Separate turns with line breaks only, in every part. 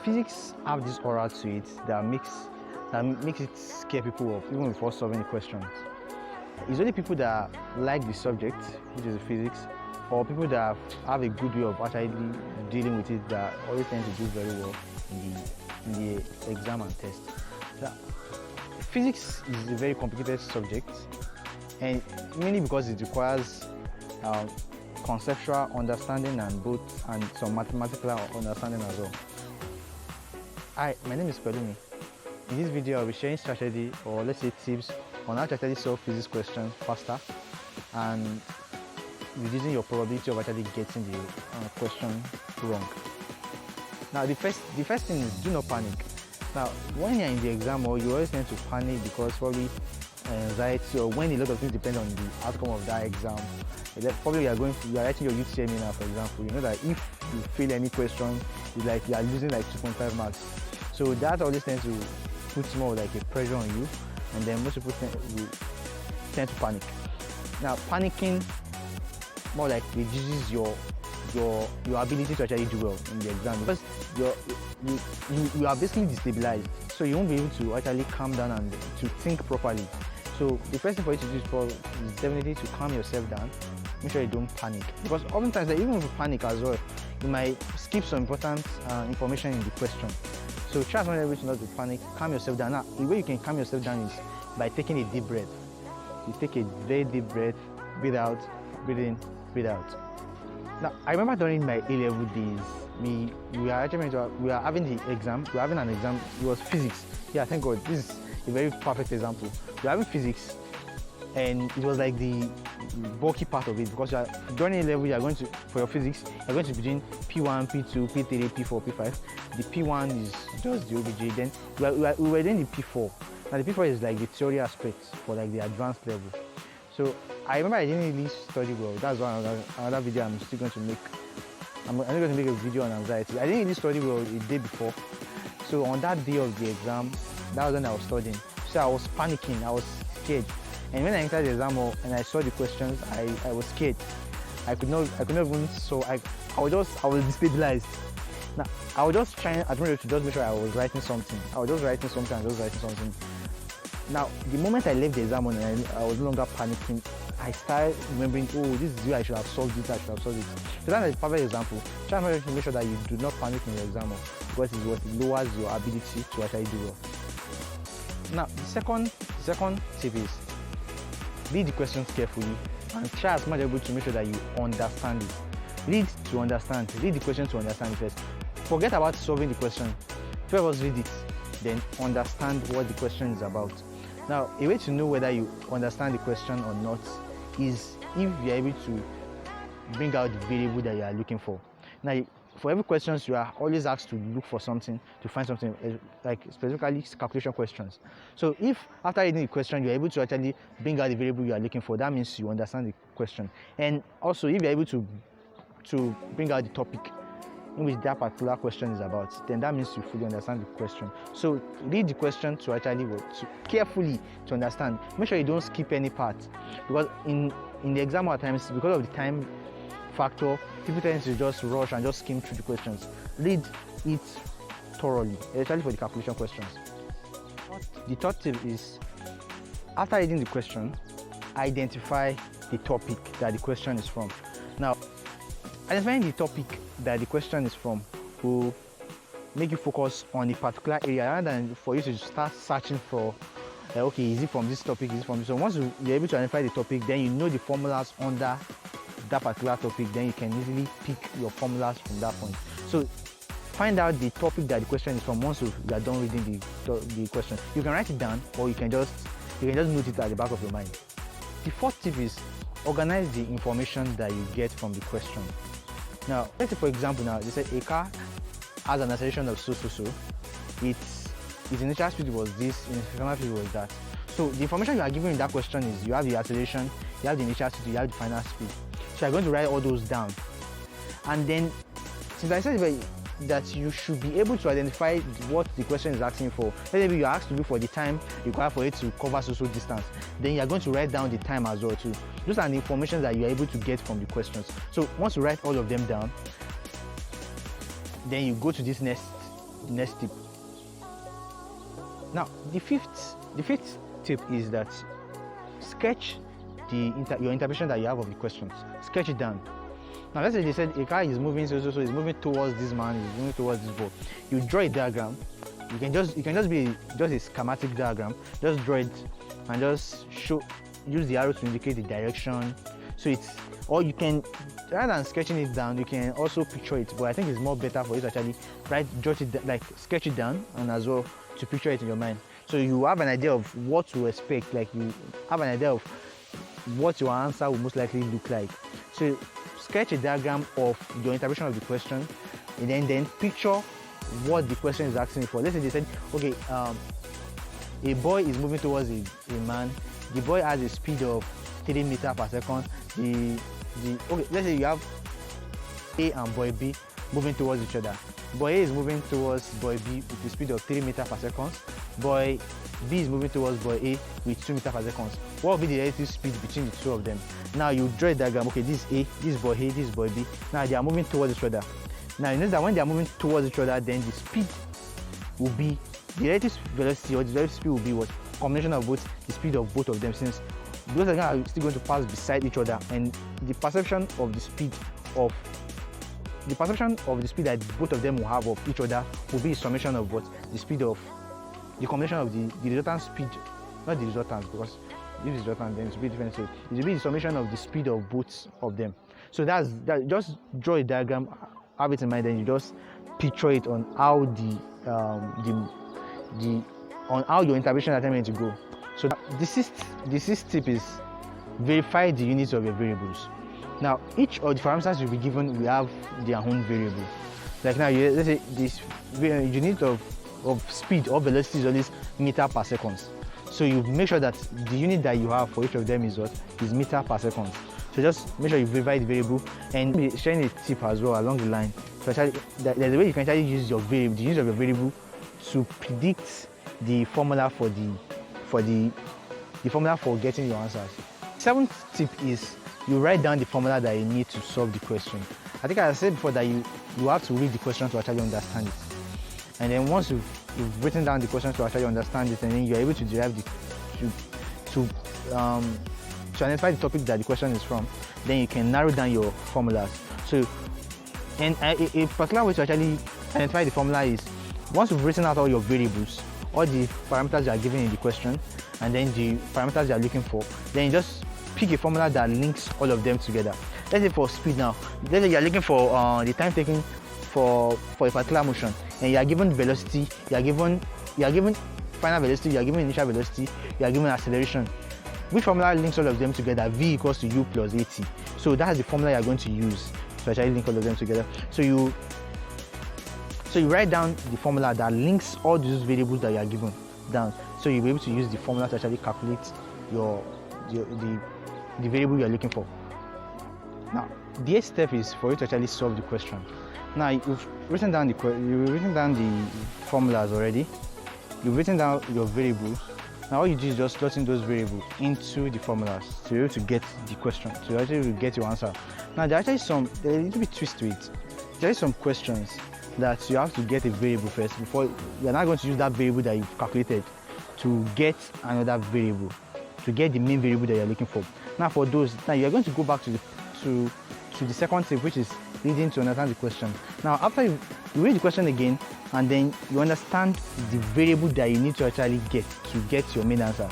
physics have this aura to it that makes it scare people off even before solving the questions. It's only people that like the subject, which is the physics, or people that have a good way of actually dealing with it that always tend to do very well in the exam and test. Now, physics is a very complicated subject, and mainly because it requires conceptual understanding and some mathematical understanding as well. Hi, my name is Pelumi. In this video, I'll be sharing strategy, or let's say tips, on how to actually solve physics questions faster and reducing your probability of actually getting the question wrong. Now, the first thing is do not panic. Now, when you're in the exam, or you always tend to panic because probably anxiety, or when a lot of things depend on the outcome of that exam. Probably you are writing your UTME now, for example. You know that if you fail any question, it's like you are losing like 2.5 marks. So that always tends to put more like a pressure on you, and then most people tend to panic. Now, panicking more like reduces your ability to actually do well in the exam, because you are basically destabilized, so you won't be able to actually calm down and to think properly. So the first thing for you to do is definitely to calm yourself down. Make sure you don't panic, because oftentimes even if you panic as well, you might skip some important information in the question. So try as much as not to panic. Calm yourself down. Now, the way you can calm yourself down is by taking a deep breath. You take a very deep breath, breathe out, breathe in, breathe out. Now, I remember during my A-level days, we are having the exam. We were having an exam. It was physics. Yeah, thank God. This is a very perfect example. We were having physics, and it was like the bulky part of it, because during A-level, you are going to, for your physics, you're going to be doing P1, P2, P3, P4, P5. The P1 is just the OBJ. Then we were doing the P4. Now, the P4 is like the theory aspect for like the advanced level. So I remember I didn't really study well. That's one another video I'm still going to make. I'm going to make a video on anxiety. I didn't really study well the day before. So on that day of the exam, that was when I was studying. So I was panicking, I was scared. And when I entered the exam hall and I saw the questions, I was scared. I could not even, so I was destabilized. Now, I was just trying to just make sure I was writing something. Now, the moment I left the exam hall and I was no longer panicking, I started remembering, oh, this is where I should have solved it, So that's a perfect example. Try to make sure that you do not panic in your exam hall, because it's what lowers your ability to actually do well. Now, the second tip is read the questions carefully and try as much as possible to make sure that you understand it. Read the question to understand it first. Forget about solving the question. First read it, then understand what the question is about. Now, a way to know whether you understand the question or not is if you're able to bring out the variable that you are looking for. Now, for every question, you are always asked to look for something, to find something, like specifically calculation questions. So if after reading the question, you're able to actually bring out the variable you are looking for, that means you understand the question. And also, if you're able to bring out the topic in which that particular question is about, then that means you fully understand the question. So read the question to actually carefully to understand. Make sure you don't skip any part, because in the exam at times, because of the time factor, people tend to just rush and just skim through the questions. Read it thoroughly, especially for the calculation questions. The third tip is, after reading the question, identify the topic that the question is from. Now, identifying the topic that the question is from will make you focus on a particular area rather than for you to start searching for, okay, is it from this topic, is it from this? So once you're able to identify the topic, then you know the formulas under that particular topic, then you can easily pick your formulas from that point. So find out the topic that the question is from once you are done reading the question. You can write it down, or you can just note it at the back of your mind. The fourth tip is organize the information that you get from the question. Now, let's say for example, now they said a car has an acceleration of so. Its initial speed was this, its final speed was that. So the information you are given in that question is you have the acceleration, you have the initial speed, you have the final speed. So you're going to write all those down. And then, since I said that you should be able to identify what the question is asking for. Let's say you're asked to look for the time required for it to cover so distance. Then you're going to write down the time as well too. Those are the information that you're able to get from the questions. So once you write all of them down, then you go to this next next tip. Now, the fifth tip is that sketch your interpretation that you have of the questions. Sketch it down. Now, let's say they said a car is moving, so it's moving towards this man, it's moving towards this ball. You draw a diagram. It can just be a schematic diagram. Just draw it and just use the arrow to indicate the direction. So or you can, rather than sketching it down, you can also picture it. But I think it's more better for you to actually sketch it down, and as well to picture it in your mind. So you have an idea of what to expect. Like you have an idea of what your answer will most likely look like. So sketch a diagram of your interpretation of the question, and then picture what the question is asking for. Let's say they said, okay, a boy is moving towards a man. The boy has a speed of 3 meters per second. Okay, let's say you have A and boy B moving towards each other. Boy A is moving towards boy B with a speed of 3 meters per second. Boy B is moving towards boy A with 2 meters per second. What will be the relative speed between the two of them? Now you draw a diagram. Okay, this is A, this is boy A, this is boy B. Now they are moving towards each other. Now you know that when they are moving towards each other, then the speed will be the relative velocity, or the relative speed will be what? Combination of both the speed of both of them, since both of them are still going to pass beside each other, and the perception of the speed that both of them will have of each other will be a summation of what? The combination of the resultant speed, not the resultant, because if it's resultant then it's a bit different. So it will be the summation of the speed of both of them. So that's just draw a diagram, have it in mind, then you just picture it on how on how your interpretation is going to go. So the sixth tip is verify the units of your variables. Now, each of the parameters you'll be given will have their own variable. Like now, let's say this unit of speed or velocity is always meter per second. So you make sure that the unit that you have for each of them is meter per second. So just make sure you verify the variable, and be sharing a tip as well along the line. So there's a way you can actually use your variable, the unit of your variable, to predict the formula for getting your answers. Seventh tip is you write down the formula that you need to solve the question. I think I said before that you have to read the question to actually understand it. And then once you've written down the question to actually understand it, and then you're able to derive to identify the topic that the question is from, then you can narrow down your formulas. So, and a particular way to actually identify the formula is, once you've written out all your variables, all the parameters you are given in the question, and then the parameters you are looking for, then you just pick a formula that links all of them together. Let's say for speed now, let's say you are looking for the time taken for a particular motion, and you are given velocity, you are given final velocity, you are given initial velocity, you are given acceleration. Which formula links all of them together? V equals to U plus AT. So that's the formula you are going to use to actually link all of them together. So you write down the formula that links all those variables that you are given down. So you'll be able to use the formula to actually calculate the variable you are looking for. Now, the eighth step is for you to actually solve the question. Now, you've written down the formulas already. You've written down your variables. Now, all you do is just slot in those variables into the formulas to be able to get the question, to actually get your answer. Now, there's a little bit twist to it. There are some questions that you have to get a variable first before you're not going to use that variable that you've calculated to get another variable, to get the main variable that you're looking for. Now, for those, you're going to go back to the second tip, which is leading to understand the question. Now, after you read the question again, and then you understand the variable that you need to actually get to get your main answer.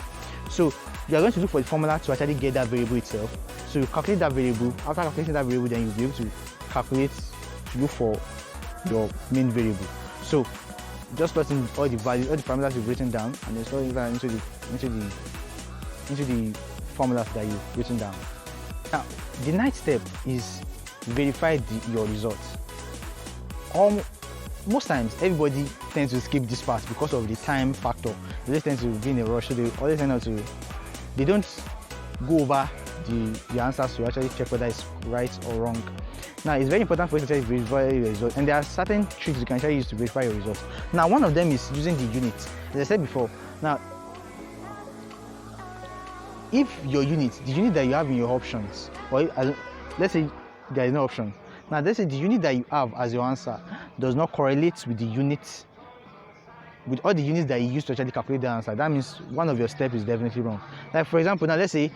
So you are going to look for the formula to actually get that variable itself. So you calculate that variable. After calculating that variable, then you'll be able to calculate to look for your main variable. So just plot in all the values, all the parameters you've written down, and then slot that into the formulas that you've written down. Now, the ninth step is verify your results. Most times, everybody tends to skip this part because of the time factor. They just tend to be in a rush, so they don't go over the answers to actually check whether it's right or wrong. Now, it's very important for you to actually verify your results, and there are certain tricks you can actually use to verify your results. Now, one of them is using the unit. As I said before, now, if your unit, the unit that you have in your options, or let's say there is no option. Now, let's say the unit that you have as your answer does not correlate with the unit with all the units that you use to actually calculate the answer, that means one of your steps is definitely wrong. Like for example, now let's say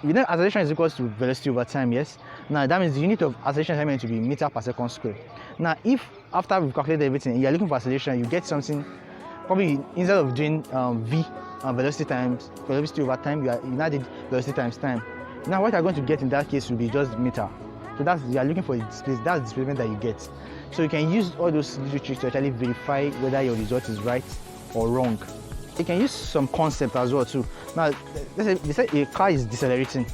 we know acceleration is equal to velocity over time, yes? Now that means the unit of acceleration is meant to be meter per second square. Now if after we've calculated everything, you're looking for acceleration, you get something, probably instead of doing v velocity times velocity over time, you now did velocity times time. Now what you're going to get in that case will be just meter. So that's, you are looking for that's the displacement that you get. So you can use all those little tricks to actually verify whether your result is right or wrong. You can use some concept as well too. Now let's say a car is decelerating.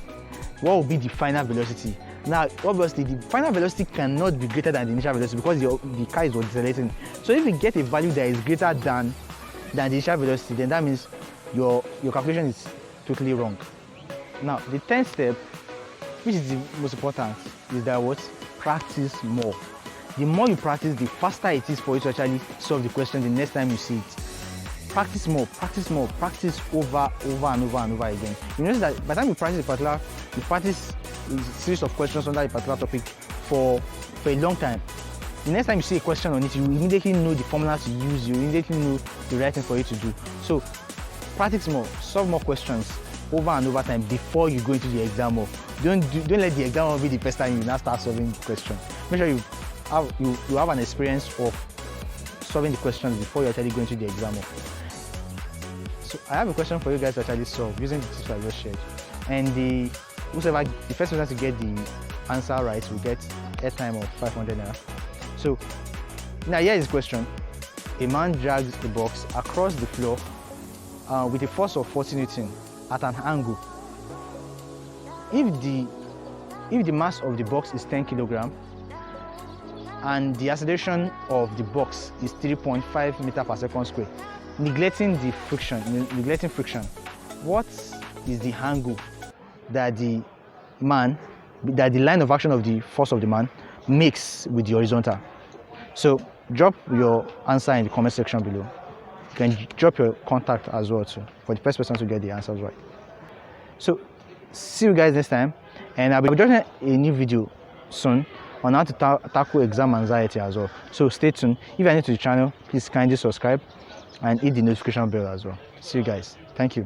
What will be the final velocity? Now obviously the final velocity cannot be greater than the initial velocity because the car is decelerating. So if you get a value that is greater than the initial velocity, then that means your calculation is totally wrong. Now the 10th step, which is the most important, is that what? Practice more. The more you practice, the faster it is for you to actually solve the question the next time you see it. Practice more, practice more, practice over and over again. You notice that by the time you practice a series of questions under a particular topic for a long time. The next time you see a question on it, you immediately know the formula to use, you immediately know the right thing for you to do. So practice more, solve more questions over and over time before you go into the exam hall. Don't let the exam hall be the first time you now start solving the question. Make sure you have an experience of solving the questions before you actually go into the exam hall. So I have a question for you guys to actually solve using the tips I just shared. And the first person to get the answer right will get airtime of 500 naira. So now here is the question. A man drags a box across the floor with a force of 40 Newton at an angle. If the mass of the box is 10 kg and the acceleration of the box is 3.5 meter per second square, neglecting friction, what is the angle that the line of action of the force of the man makes with the horizontal? So drop your answer in the comment section below. You can drop your contact as well too for the first person to get the answers right. So see you guys next time, and I'll be doing a new video soon on how to tackle exam anxiety as well. So stay tuned. If you're new to the channel, please kindly subscribe and hit the notification bell as well. See you guys. Thank you.